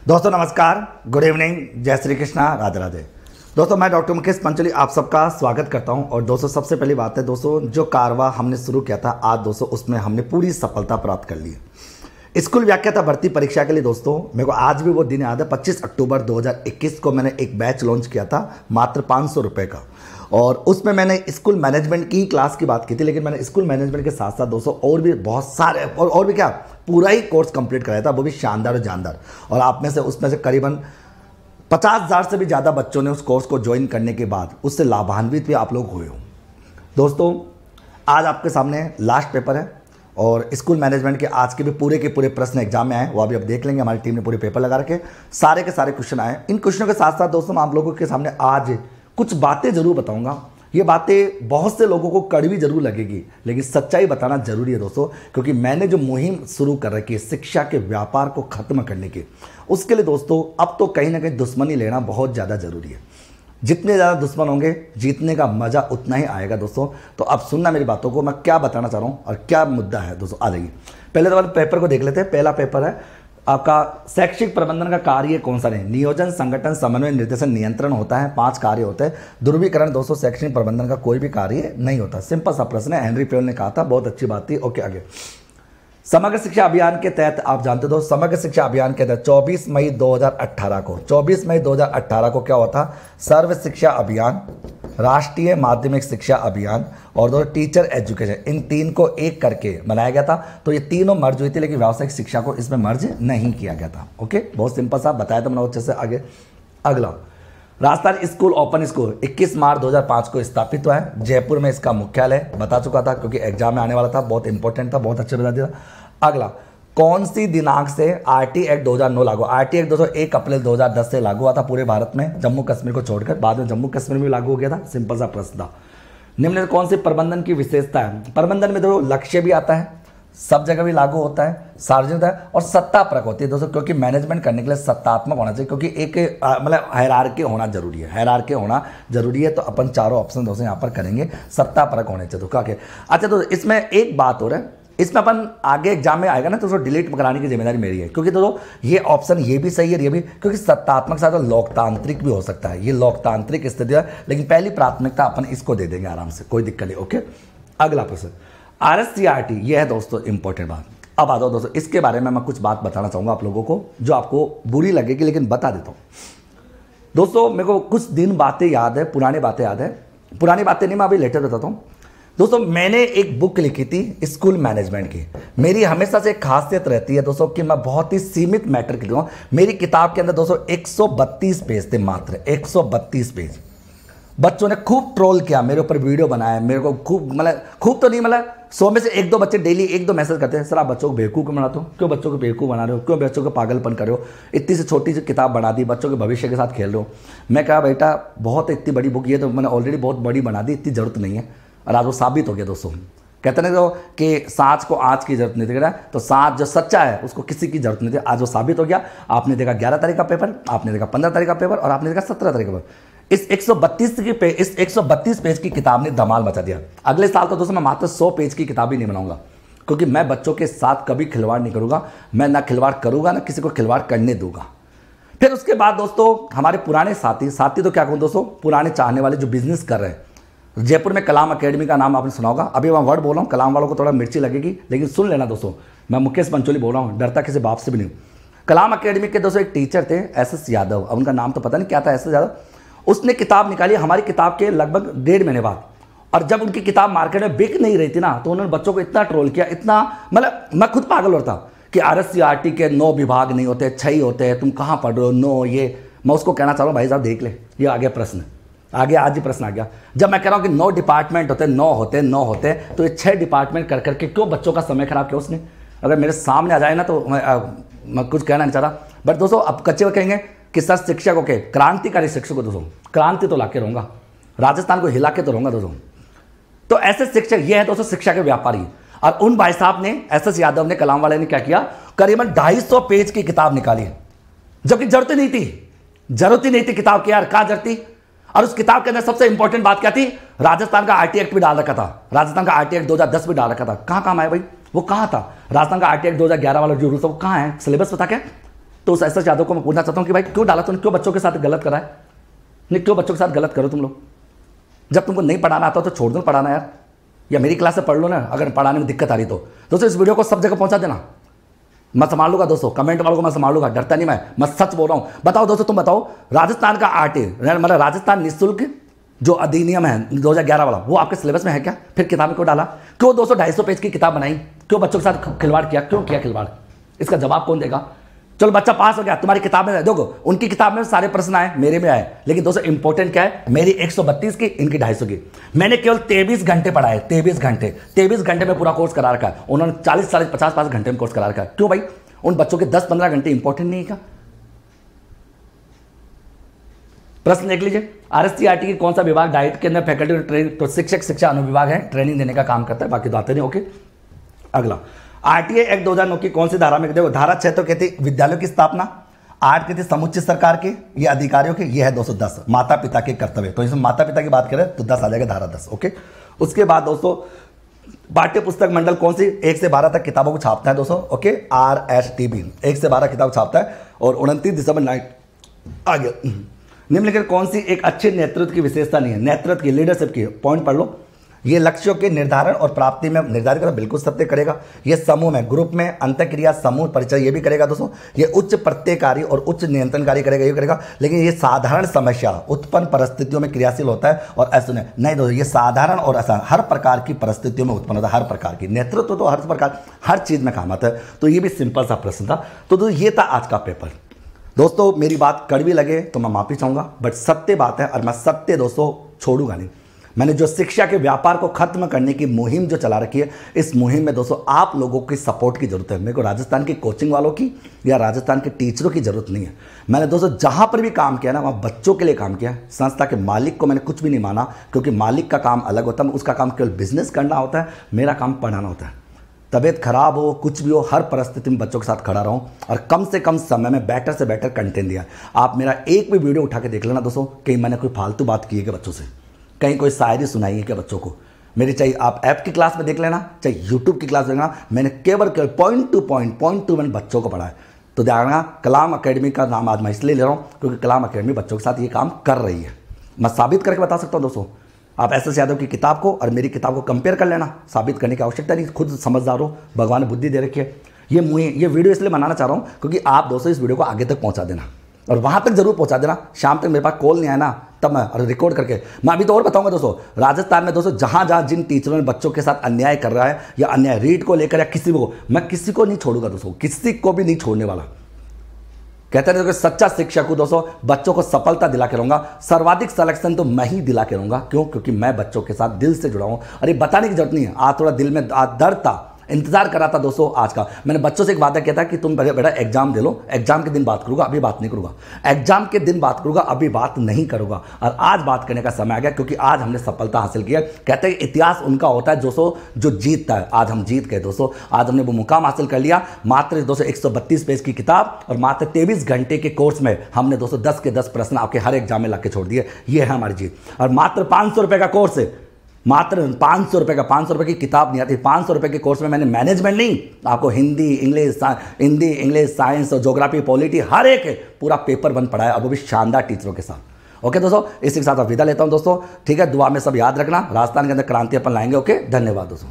दोस्तों नमस्कार, good evening, जय श्री कृष्णा, राधे राधे। दोस्तों मैं डॉक्टर मुकेश पंचोली आप सबका स्वागत करता हूं। और दोस्तों सबसे पहली बात है दोस्तों, जो कारवा हमने शुरू किया था आज दोस्तों उसमें हमने पूरी सफलता प्राप्त कर ली है। स्कूल व्याख्याता भर्ती परीक्षा के लिए दोस्तों मेरे को आज भी वो दिन याद है, 25 अक्टूबर 2021 को मैंने एक बैच लॉन्च किया था मात्र 500 रुपये का। और उसमें मैंने स्कूल मैनेजमेंट की क्लास की बात की थी, लेकिन मैंने स्कूल मैनेजमेंट के साथ साथ दोस्तों और भी बहुत सारे और भी क्या पूरा ही कोर्स कंप्लीट कराया था, वो भी शानदार और जानदार। और आप में से उसमें से करीबन 50,000 से भी ज़्यादा बच्चों ने उस कोर्स को ज्वाइन करने के बाद उससे लाभान्वित भी आप लोग हुए हो। दोस्तों आज आपके सामने लास्ट पेपर है और स्कूल मैनेजमेंट के आज के पूरे प्रश्न एग्जाम में आए, वो अभी आप देख लेंगे। हमारी टीम ने पूरे पेपर लगा रखे, सारे के सारे क्वेश्चन आए। इन क्वेश्चनों के साथ साथ दोस्तों मैं आप लोगों के सामने आज कुछ बातें जरूर बताऊंगा। ये बातें बहुत से लोगों को कड़वी जरूर लगेगी, लेकिन सच्चाई बताना जरूरी है दोस्तों, क्योंकि मैंने जो मुहिम शुरू कर रखी है शिक्षा के व्यापार को खत्म करने की, उसके लिए दोस्तों अब तो कहीं ना कहीं दुश्मनी लेना बहुत ज़्यादा जरूरी है। जितने ज़्यादा दुश्मन होंगे जीतने का मजा उतना ही आएगा दोस्तों। तो अब सुनना मेरी बातों को, मैं क्या बताना चाह रहा हूँ और क्या मुद्दा है दोस्तों, आ जाइए। पहले तो पेपर को देख लेते हैं। पहला पेपर है आपका शैक्षिक प्रबंधन का कार्य कौन सा नहीं, नियोजन, संगठन, समन्वय, निर्देशन, नियंत्रण होता है। 5 कार्य होते हैं। ध्रुवीकरण दोस्तों शैक्षणिक प्रबंधन का कोई भी कार्य नहीं होता। सिंपल सा प्रश्न है, हेनरी फेयल ने कहा था, बहुत अच्छी बात थी। ओके आगे। समग्र शिक्षा अभियान के तहत आप जानते हो, समग्र शिक्षा अभियान के तहत 24 मई 2018 को क्या होता, सर्व शिक्षा अभियान, राष्ट्रीय माध्यमिक शिक्षा अभियान और दो टीचर एजुकेशन, इन 3 को एक करके बनाया गया था। तो ये तीनों मर्ज हुई थी, लेकिन व्यावसायिक शिक्षा को इसमें मर्ज नहीं किया गया था। ओके, बहुत सिंपल सा बताया था मैंने अच्छे से। आगे अगला, राजस्थान स्कूल ओपन स्कूल 21 मार्च 2005 को स्थापित हुआ है। जयपुर में इसका मुख्यालय बता चुका था, क्योंकि एग्जाम में आने वाला था, बहुत इंपॉर्टेंट था, बहुत अच्छे बता दिया। अगला, कौन सी दिनांक से आरटी एक्ट 2009 लागू? आरटी एक्ट 1 अप्रैल 2010 से लागू हुआ था पूरे भारत में, जम्मू कश्मीर को छोड़कर। बाद में जम्मू कश्मीर में लागू हो गया था। सिंपल सा प्रश्न था। निम्न कौन सी प्रबंधन की विशेषता है? प्रबंधन में देखो लक्ष्य भी आता है, सब जगह भी लागू होता है, सार्वजनिक है और सत्तापरक होती है दोस्तों, क्योंकि मैनेजमेंट करने के लिए सत्तात्मक होना चाहिए, क्योंकि एक मतलब हायरार्की होना जरूरी है, हायरार्की होना जरूरी है। तो अपन चारों ऑप्शन दोस्तों यहाँ पर करेंगे, सत्तापरक होने चाहिए। तो क्या के अच्छा, तो इसमें एक बात हो रहा है, इसमें अपन आगे एग्जाम में आएगा ना तो उसको डिलीट कराने की जिम्मेदारी मेरी है, क्योंकि दोस्तों ये ऑप्शन ये भी सही है, ये भी, क्योंकि सत्तात्मक साथ लोकतांत्रिक भी हो सकता है। ये लोकतांत्रिक स्थिति है, लेकिन पहली प्राथमिकता अपन इसको दे देंगे आराम से, कोई दिक्कत नहीं। ओके, अगला प्रश्न RSCRT, ये है दोस्तों इंपॉर्टेंट बात। अब आ जाओ दोस्तों, इसके बारे में मैं कुछ बात बताना चाहूंगा आप लोगों को, जो आपको बुरी लगेगी, लेकिन बता देता हूं दोस्तों। मेरे को कुछ दिन बातें याद है, पुरानी बातें याद है, पुरानी बातें नहीं, मैं अभी लेटर बताता हूं दोस्तों। मैंने एक बुक लिखी थी स्कूल मैनेजमेंट की। मेरी हमेशा से एक खासियत रहती है दोस्तों कि मैं बहुत ही सीमित मैटर लिखता हूं। मेरी किताब के अंदर दोस्तों 132 पेज थे, मात्र 132 पेज। बच्चों ने खूब ट्रोल किया, मेरे ऊपर वीडियो बनाया, मेरे को खूब तो नहीं, 100 में से 1-2 बच्चे डेली 1-2 मैसेज करते हैं, सर आप बच्चों को बेवकूफ़ क्यों बनाते हो, क्यों बच्चों को बेवकूफ़ बना रहे हो, क्यों बच्चों को पागलपन कर रहे हो, इतनी सी छोटी सी किताब बना दी, बच्चों के भविष्य के साथ खेल रहे हो। मैं कहा बेटा बहुत इतनी बड़ी बुक, ये तो मैंने ऑलरेडी बहुत बड़ी बना दी, इतनी जरूरत नहीं है। और आज वो साबित हो गया दोस्तों। कहते नहीं तो कि सांच को आज की जरूरत नहीं थी, तो सांच जो सच्चा है उसको किसी की जरूरत नहीं थी। आज वो साबित हो गया। आपने देखा 11 तारीख का पेपर, आपने देखा 15 तारीख का पेपर और आपने देखा 17 तारीख का पेपर। इस 132 पेज की किताब ने धमाल मचा दिया। अगले साल तो दोस्तों मैं मात्र 100 पेज की किताब ही नहीं बनाऊंगा, क्योंकि मैं बच्चों के साथ कभी खिलवाड़ नहीं करूंगा। मैं ना खिलवाड़ करूंगा, ना किसी को खिलवाड़ करने दूंगा। फिर उसके बाद दोस्तों हमारे पुराने साथी तो क्या कहूँ दोस्तों, पुराने चाहने वाले जो बिजनेस कर रहे हैं, जयपुर में कलाम अकेडमी का नाम आपने सुना होगा। अभी मैं वर्ड बोल रहा हूँ, कलाम वालों को थोड़ा मिर्ची लगेगी, लेकिन सुन लेना दोस्तों, मैं मुकेश पंचोली बोल रहा हूँ, डरता किसी बाप से भी नहीं। कलाम अकेडमी के दोस्तों एक टीचर थे SS यादव, अब उनका नाम तो पता नहीं क्या था, SS यादव। उसने किताब निकाली हमारी किताब के लगभग 1.5 महीने बाद, और जब उनकी किताब मार्केट में बिक नहीं रही थी ना, तो उन्होंने बच्चों को इतना ट्रोल किया, इतना मैं खुद पागल होता कि RSCRT के 9 विभाग नहीं होते, 6 ही होते हैं, तुम कहाँ पढ़ रहे हो 9 ये। मैं उसको कहना चाह रहा हूँ भाई साहब देख ले, ये आ गया प्रश्न, आगे आज ही प्रश्न आ गया। जब मैं कह रहा हूँ कि 9 डिपार्टमेंट होते, 9 होते, तो ये 6 डिपार्टमेंट कर करके क्यों बच्चों का समय खराब किया उसने? अगर मेरे सामने आ जाए ना तो मैं कुछ कहना नहीं चाह रहा। बट दोस्तों अब कच्चे कहेंगे कि सर शिक्षकों के क्रांतिकारी शिक्षकों दोस्तों, क्रांति तो लाके रहूंगा, राजस्थान को हिला के तो रहूंगा दोस्तों। तो ऐसे शिक्षक ये है दोस्तों शिक्षा के व्यापारी। और उन भाई साहब ने, SS यादव ने, कलाम वाले ने क्या किया, करीबन 250 पेज की किताब निकाली, जबकि जरूरत ही नहीं थी किताब की यार, कहाँ जरूरत थी। और उस किताब के अंदर सबसे इंपॉर्टेंट बात क्या थी, राजस्थान का RT एक्ट भी डाल रखा था, राजस्थान का RT एक्ट 2010 भी डाल रखा था। कहाँ काम आया भाई, वो कहाँ था? राजस्थान का RT एक्ट 2011 वाला जो रूल्स वो कहाँ है, सिलेबस पता क्या? तो उस एसएस यादव को मैं पूछना चाहता हूं कि भाई क्यों डाला तुमने, क्यों बच्चों के साथ गलत करा है, नहीं क्यों बच्चों के साथ गलत करो तुम लोग। जब तुमको नहीं पढ़ाना आता तो छोड़ दो पढ़ाना यार, या मेरी क्लास से पढ़ लो ना अगर पढ़ाने में दिक्कत आ रही तो। दोस्तों इस वीडियो को सब जगह पहुंचा देना, मैं संभाल लूंगा दोस्तों, कमेंट वालों को मैं संभाल लूंगा, डरता नहीं मैं सच बोल रहा हूं। बताओ दोस्तों, तुम बताओ राजस्थान का आरटी मतलब राजस्थान निःशुल्क जो अधिनियम है 2011 वाला, वो आपके सिलेबस में है क्या? फिर किताब में क्यों डाला? क्यों 200-250 पेज की किताब बनाई? क्यों बच्चों के साथ खिलवाड़ किया? क्यों किया खिलवाड़? इसका जवाब कौन देगा? चलो बच्चा पास हो गया, तुम्हारी किताब में देखो, उनकी किताब में सारे प्रश्न आए, मेरे में आए, लेकिन दोस्तों इंपॉर्टेंट क्या है, मेरी 132 की, इनकी 250 की। मैंने केवल 23 घंटे पढ़ा है, 23 घंटे में पूरा कोर्स करा रखा है, उन्होंने 40-50 घंटे में कोर्स करा रखा है। क्यों भाई? उन बच्चों के 10-15 घंटे इंपॉर्टेंट नहीं है क्या? प्रश्न देख लीजिए, आरएससीईआरटी की कौन सा विभाग डाइट के अंदर फैकल्टी और ट्रेनिंग, तो शिक्षक शिक्षा अनुविभाग है, ट्रेनिंग देने का काम करता है, बाकी तो आते नहीं। ओके, अगला आरटीआई एक्ट 2009 की कौन सी धारा में? देखो धारा 6 तो कहती विद्यालयों की स्थापना, 8 कहती समुचित सरकार की, ये अधिकारियों की, ये है 210 माता पिता के कर्तव्य। तो इसमें माता पिता की बात करें तो 10 आ जाएगा, धारा 10। ओके, उसके बाद दोस्तों पाठ्य पुस्तक मंडल कौन सी 1 से 12 तक किताबों को छापता है दोस्तों? ओके, RSTB 1 से 12 किताब छापता है और 29 दिसंबर 9 आ गया। निम्नलिखित कौन सी एक अच्छे नेतृत्व की विशेषता नहीं है? नेतृत्व की, लीडरशिप की, पॉइंट पढ़ लो। ये लक्ष्यों के निर्धारण और प्राप्ति में निर्धारित करेगा, बिल्कुल सत्य करेगा। ये समूह में, ग्रुप में, अंतःक्रिया, समूह परिचय, ये भी करेगा दोस्तों। ये उच्च प्रत्ययकारी और उच्च नियंत्रणकारी करेगा, ये करेगा। लेकिन ये साधारण समस्या उत्पन्न परिस्थितियों में क्रियाशील होता है और ऐसे नहीं दोस्तों, ये साधारण और असाधारण हर प्रकार की परिस्थितियों में उत्पन्न होता है, हर प्रकार की। नेतृत्व तो हर प्रकार, हर चीज में काम आता है। तो ये भी सिंपल सा प्रश्न था। तो दोस्तों ये था आज का पेपर। दोस्तों मेरी बात कड़वी लगे तो मैं माफी चाहूंगा, बट सत्य बात है और मैं सत्य दोस्तों छोड़ूंगा नहीं। मैंने जो शिक्षा के व्यापार को खत्म करने की मुहिम जो चला रखी है, इस मुहिम में दोस्तों आप लोगों की सपोर्ट की जरूरत है। मेरे को राजस्थान की कोचिंग वालों की या राजस्थान के टीचरों की जरूरत नहीं है। मैंने दोस्तों जहां पर भी काम किया ना, वहां बच्चों के लिए काम किया। संस्था के मालिक को मैंने कुछ भी नहीं माना, क्योंकि मालिक का काम अलग होता है, उसका काम केवल बिजनेस करना होता है, मेरा काम पढ़ाना होता है। तबीयत खराब हो, कुछ भी हो, हर परिस्थिति में बच्चों के साथ खड़ा रहूं और कम से कम समय में बेटर से बेटर कंटेंट दिया। आप मेरा एक भी वीडियो उठा के देख लेना दोस्तों, कहीं मैंने कोई फालतू बात की है क्या बच्चों से, कहीं कोई शायरी सुनाई है क्या बच्चों को मेरी? चाहे आप ऐप की क्लास में देख लेना, चाहे यूट्यूब की क्लास में देखना, मैंने केवल पॉइंट टू मैंने बच्चों को पढ़ाया। तो ध्यान रखना, कलाम अकेडमी का नाम आज मैं इसलिए ले रहा हूँ क्योंकि कलाम अकेडमी बच्चों के साथ ये काम कर रही है। मैं साबित करके बता सकता हूँ दोस्तों। आप एसएस यादव की किताब को और मेरी किताब को कंपेयर कर लेना, साबित करने की आवश्यकता नहीं, खुद समझदार हो, भगवान ने बुद्धि दे रखी है। ये वीडियो इसलिए बनाना चाह रहा हूँ क्योंकि आप दोस्तों इस वीडियो को आगे तक पहुँचा देना और वहां तक जरूर पहुंचा देना। शाम तक मेरे पास कॉल नहीं आया ना, तब मैं रिकॉर्ड करके मैं अभी तो और बताऊंगा दोस्तों। राजस्थान में दोस्तों जहां जहां जिन टीचरों ने बच्चों के साथ अन्याय कर रहा है या अन्याय रीड को लेकर या किसी को, मैं किसी को नहीं छोड़ूंगा दोस्तों, किसी को भी नहीं छोड़ने वाला। कहते हैं सच्चा शिक्षक हूं दोस्तों, बच्चों को सफलता दिला के रहूंगा। सर्वाधिक सिलेक्शन तो मैं ही दिला के रहूंगा। क्यों? क्योंकि मैं बच्चों के साथ दिल से जुड़ा हूं। अरे बताने की जरूरत नहीं है, आज थोड़ा दिल में दर्द था, इंतजार करा था दोस्तों आज का। मैंने बच्चों से एक वादा किया था कि तुम बेटा एग्जाम दे लो, एग्जाम के दिन बात करूंगा, अभी बात नहीं करूंगा। एग्जाम के दिन बात करूंगा, अभी बात नहीं करूंगा। और आज बात करने का समय आ गया क्योंकि आज हमने सफलता हासिल किया। कहते हैं इतिहास उनका होता है जो जीतता है। आज हम जीत गए दोस्तों, आज हमने वो मुकाम हासिल कर लिया। मात्र दोस्तों 132 पेज की किताब और मात्र 23 घंटे के कोर्स में हमने दोस्तों 10 के 10 प्रश्न आपके हर एग्जाम में ला के छोड़ दिए। ये है हमारी जीत। और मात्र 500 रुपये का कोर्स है, मात्र 500 रुपये का, 500 रुपये की किताब नहीं आती। 500 रुपये के कोर्स में मैंने मैनेजमेंट नहीं, आपको हिंदी इंग्लिश साइंस और ज्योग्राफी पॉलिटी हर एक पूरा पेपर बन पड़ा है, अब वो भी शानदार टीचरों के साथ। ओके दोस्तों, इसी के साथ अब विदा लेता हूं दोस्तों। ठीक है, दुआ में सब याद रखना, राजस्थान के अंदर क्रांति अपन लाएंगे। ओके, धन्यवाद दोस्तों।